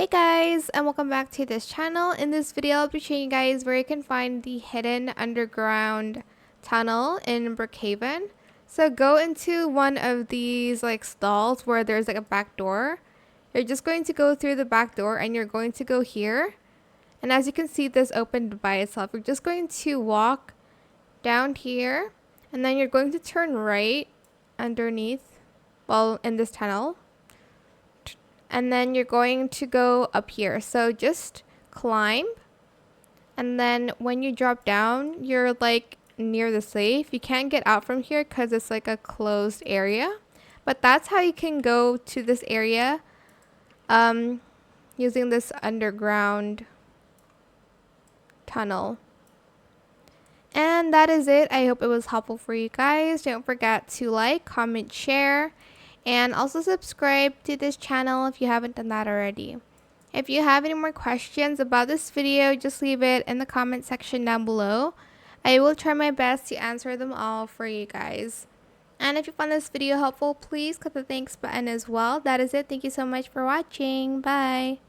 Hey guys, and welcome back to this channel. In this video, I'll be showing you guys where you can find the hidden underground tunnel in Brookhaven. So go into one of these like stalls where there's like a back door. You're just going to go through the back door and you're going to go here. And as you can see, this opened by itself. You're just going to walk down here and then you're going to turn right underneath, well, in this tunnel. And then you're going to go up here. So just climb. And then when you drop down, you're like near the safe. You can't get out from here because it's like a closed area. But that's how you can go to this area using this underground tunnel. And that is it. I hope it was helpful for you guys. Don't forget to like, comment, share. And also subscribe to this channel if you haven't done that already. If you have any more questions about this video, just leave it in the comment section down below. I will try my best to answer them all for you guys. And if you found this video helpful, please click the thanks button as well. That is it. Thank you so much for watching. Bye.